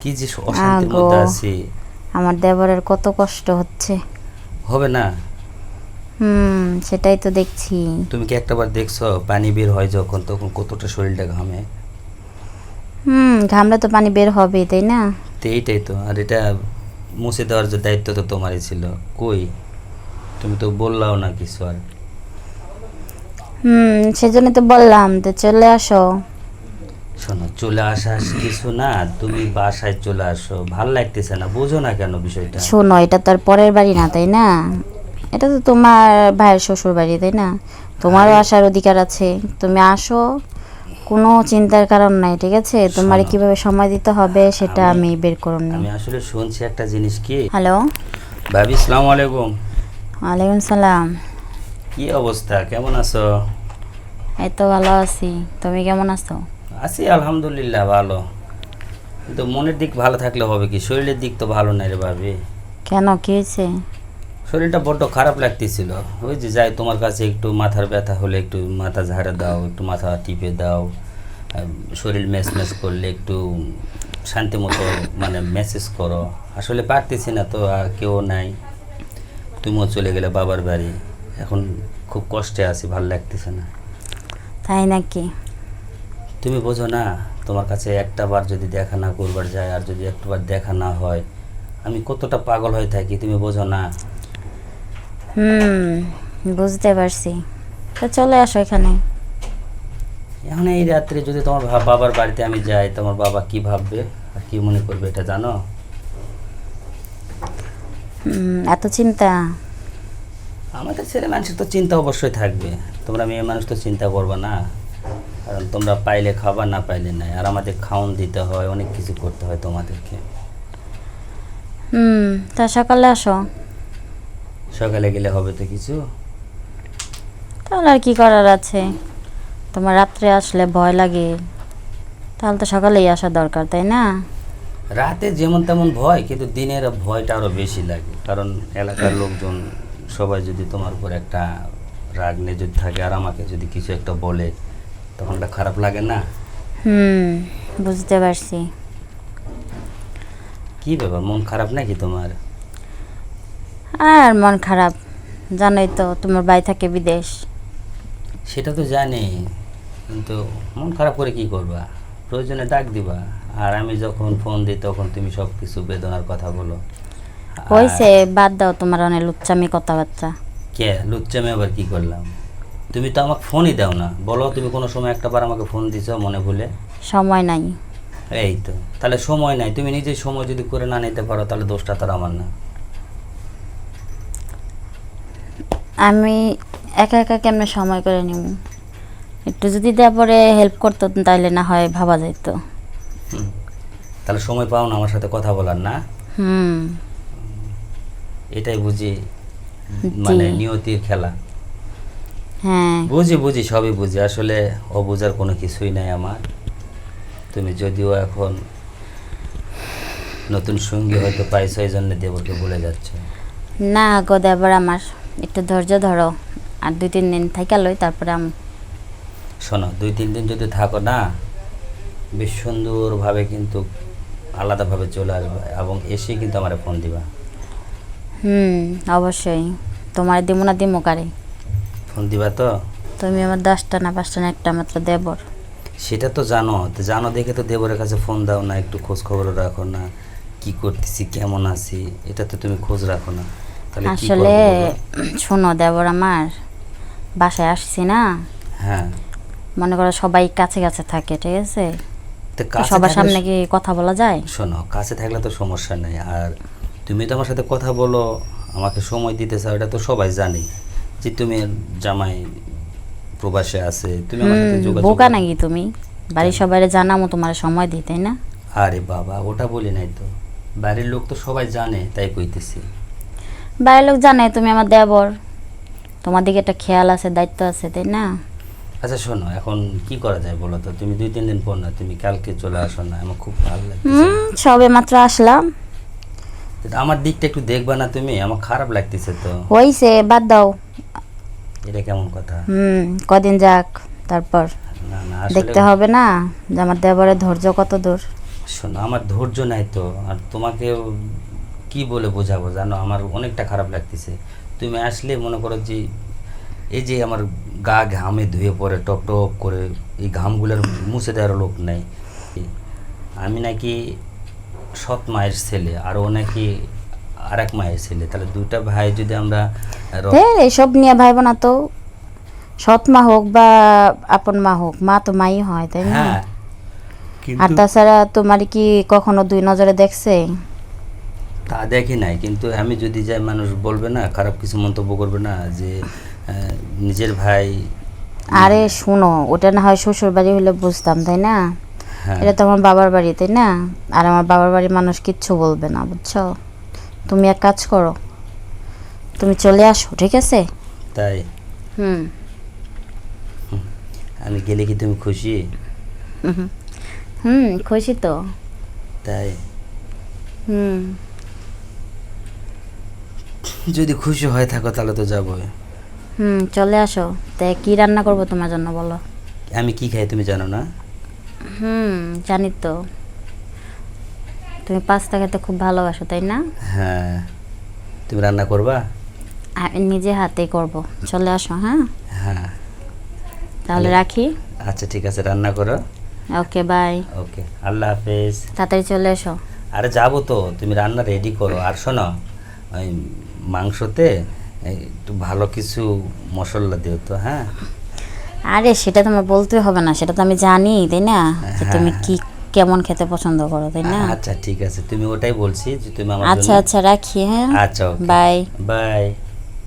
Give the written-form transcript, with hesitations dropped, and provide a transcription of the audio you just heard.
কি যে অশান্তির আগো, মধ্যে আছি। আমার দেবরের কত কষ্ট হচ্ছে। হবে না? সেটাই তো দেখছি। তুমি কি একটাবার দেখছো পানি বের হয় যখন, তখন কতটা শরীরটা ঘামে? ঘামলে তো পানি বের হবে, তাই না? তো এইটাই তো। আর এটা মুছে দেওয়ার যে দায়িত্ব তো তোমারই ছিল, কই তুমি তো বললাও না কিছু। আর সেজন্য তো বললাম তো চলে আসো। শোনো, চলে আসা কিছু না, তুমি বাসায় চলে আসো। ভাল লাগতেছে না, বোঝো না কেন বিষয়টা? শোনো, এটা তো আর পরের বাড়ি না, তাই না? এটা তো তোমার ভাইয়ের শ্বশুর বাড়ি, তাই না? তোমারও আরে, আসার অধিকার আছে। তুমি আসো, কোনো চিন্তার কারণ নাই, ঠিক আছে? তোমার শোনো, কিভাবে সময় দিতে হবে সেটা আমি আমি বের করুন নি। আমি আসলে শুনছি একটা জিনিস। কি হ্যালো। ভাবি, আসসালামু আলাইকুম। ওয়ালাইকুম সালাম। কি অবস্থা, কেমন আছো? এই তো ভালো আছি, তুমি কেমন আছো? আছি আলহামদুলিল্লাহ, ভালো। কিন্তু মনের দিক ভালো থাকলে হবে কি, শরীরের দিক তো ভালো নাই রে ভাবি। কেন, কি হয়েছে? শরীরটা বড্ড খারাপ লাগতেছিল। ওই যে যাই তোমার কাছে, একটু মাথার ব্যথা হলে একটু মাথা ঝাড়ে দাও, একটু মাথা টিপে দাও। শরীর ম্যাচ ম্যাচ করলে একটু শান্তি মতো মানে মেসেজ করো। আসলে পারতেছি না তো, কেউ নাই। তুমিও চলে গেলে বাবার বাড়ি। এখন খুব কষ্টে আছি, ভালো লাগতেছে না। তাই নাকি? তুমি বোঝো না, তোমার কাছে একটা বার যদি দেখা না করবার যায়, আর যদি একটাবার দেখা না হয়, আমি কতটা পাগল হয়ে থাকি, তুমি বোঝো না? বুঝতে পারছি। তো চলে আসো এখানে। এখন এই রাত্রে যদি তোমার বাবার বাড়িতে আমি যাই, তোমার বাবা কি ভাববে আর কি মনে করবে, এটা জানো? এত চিন্তা? আমাদের ছেলে মানুষের তো চিন্তা অবশ্যই থাকবে। তোমরা মেয়ে মানুষ তো চিন্তা করবে না? কারণ তোমরা পাইলে খাবা, না পাইলে নাই। আর আমাদের খাওন দিতে হয়, অনেক কিছু করতে হয় তোমাদেরকে। তা সকালে আসো। সকালে গেলে হবে তো কিছু? তাহলে আর কি করার আছে? তোমার রাত্রে আসলে ভয় লাগে, তাহলে তো সকালেই আসা দরকার, তাই না? রাতে যেমন তেমন ভয়, কিন্তু দিনের ভয়টা আরও বেশি লাগে। কারণ এলাকার লোকজন সবাই যদি তোমার উপর একটা রাগ নিয়ে যদি থাকে, আর আমাকে যদি কিছু একটা বলে, তখন এটা খারাপ লাগে না? বুঝতে পারছি। কি ব্যাপার, মন খারাপ নাকি তোমার? আর মন খারাপ, জানোই তো তোমার ভাই থাকে বিদেশ। সেটা তো জানি, কিন্তু মন খারাপ করে কি করবা? প্রয়োজনে ডাক দিবা। আর আমি যখন ফোন দিই তখন তুমি সব কিছু বেদনার কথা বলো। হয়েছে, বাদ দাও তোমার অনেক লুচ্চামি কথাবার্তা। কে লুচ্চামি আবার কি করলাম? তুমি তো আমাকে ফোনই দাও না। বলো, তুমি কোনো সময় একটা বার আমাকে ফোন দিছো মনে ভুলে? সময় নাই। এই তো, তাহলে সময় নাই। তুমি নিজে সময় যদি করে না নিতে পারো, তাহলে দোষটা তার আমার না। আমি একা একা কেমনে সময় করে নিব? একটু যদি দেবরে হেল্প করতো তাইলে না হয় ভাবা যাইতো। তাহলে সময় পাও না আমার সাথে কথা বলার, না? হুম। এটাই বুঝি মানে নিয়তির খেলা। হ্যাঁ। বুঝি বুঝি, সবই বুঝি। আসলে অবুঝার কোনো কিছুই নাই আমার। তুমি যদিও এখন নতুন সঙ্গী হয়তো পাইছো, এই জন্য দেবরকে বলে যাচ্ছ। না গো দেবর আমার, একটু ধৈর্য ধরো। আর 2-3 দিন থাইকা লই, তারপরে শোনো, 2-3 দিন যদি থাকো না, বেশ সুন্দরভাবে কিন্তু আলাদাভাবে চলে আসবে, এবং এসে কিন্তু আমার ফোন দিবা। অবশ্যই। তোমার দিমু না দিমু কারে? ফোন দিবা তো? তুমি আমার 10টা না 5টা না একটা মাত্র দেবর। সেটা তো জানো, তো জানো দেখে তো দেবরের কাছে ফোন দাও না, একটু খোঁজ খবর রাখো না, কি করতেছি, কেমন আছি, এটা তো তুমি খোঁজ রাখো না। তাহলে কি আসলে করবো বলো? শোনো দেবর আমার, বাসায় আসছি না, হ্যাঁ, মনে করো সবাই কাছে কাছে থাকে, ঠিক আছে? তো তো কাছে সবার থাকলে সামনে কি কথা বলা যায়? শোনো, কাছে থাকলে তো সমস্যা নেই। আর তুমি তো আমার সাথে কথা বলো, আমাকে সময় দিতে চাও, এটা তো সবাই জানে যে তুমি জামাই প্রবাসে আছে, তুমি আমার সাথে যোগাযোগ বোকা করো। নাকি তুমি? বাড়ির সবাই জানামো তোমার সময় দিই, তাই না? আরে বাবা, ওটা বলি নাই তো। বাড়ির লোক তো সবাই জানে, তাই কইতেছি। বাড়ির লোক জানে তুমি আমার দেবর, তোমার দিকে একটা খেয়াল আছে, দায়িত্ব আছে, তাই না? আচ্ছা শোনো, এখন কি করা যায় বলো তো? তুমি 2-3 দিন পর না, তুমি কালকে চলে আসো না, আমার খুব ভালো লাগতেছে। সবে মাত্র আসলাম। কিন্তু আমার দিকটা একটু দেখবা না তুমি? আমার খারাপ লাগতেছে তো। হইছে, বাদ দাও। এটা কেমন কথা? কদিন যাক, তারপর না না, আসলে দেখতে হবে না যে আমার দেবরের ধৈর্য কত দূর। শোনো, আমার ধৈর্য নাই তো, আর তোমাকে কি বলে বোঝাবো জানো, আমার অনেকটা খারাপ লাগতেছে। তুমি আসলে মনে করো যে এই যে আমার গা ঘামে ধুয়ে পড়ে টপ টপ করে, এই ঘামগুলোর মুছে দেওয়ার লোক নাই। আমি নাকি সৎ মায়ের ছেলে, আর ও নাকি আর এক মায়ের ছেলে, তাহলে দুইটা ভাই যদি আমরা এসব নিয়ে ভাইব না তো। সৎ মা হোক বা আপন মা হোক, মা তো মাই হয়, তাই না? হ্যাঁ, আর কিন্তু তাছাড়া তোমার কি কখনো দুই নজরে দেখছে? তা দেখি নাই, কিন্তু আমি যদি যাই মানুষ বলবে না, খারাপ কিছু মন্তব্য করবে না যে নিজের ভাই। আরে শোনো, ওটা না হয় শ্বশুর বাড়ি হলে বুঝতাম, তাই না? হ্যাঁ, এটা তো আমার বাবার বাড়ি, তাই না? আর আমার বাবার বাড়ির মানুষ কিচ্ছু বলবে না, বুঝছো? তুমি এক কাজ করো, তুমি চলে আসো, ঠিক আছে? তাই হুম। আমি গেলে কি তুমি খুশি? হুম, খুশি তো। তাই হুম। যদি খুশি হয়ে থাকো তাহলে তো যাবোই। হুম, চলে আসো। তাই কি রান্না করবো তোমার জন্য বলো? আমি কি খাই তুমি জানো না? হুম, জানি তো। তুমি পাস্তা খেতে খুব ভালোবাসো, তাই না? হ্যাঁ, তুমি রান্না করবা? আমি নিজে হাতেই করব। চলে আসো, হ্যাঁ? হ্যাঁ, তাহলে রাখি। আচ্ছা ঠিক আছে, রান্না করো। ওকে, বাই। ওকে, আল্লাহ হাফেজ। তাড়াতাড়ি চলে এসো। আরে যাবো তো, তুমি রান্না রেডি করো। আর শোনো, ওই মাংসতে একটু ভালো কিছু মশলা দিও তো, হ্যাঁ? আরে সেটা তোমার বলতে হবে না, সেটা তো আমি জানি, তাই না? যে তুমি হ্যাঁ। কি কেমন খেতে পছন্দ করো, তাই না? আচ্ছা ঠিক আছে, তুমি ওটাই বলছি যে তুমি আমার আচ্ছা জন্য। আচ্ছা, রাখি, হ্যাঁ? আচ্ছা, ওকে, বাই। বাই।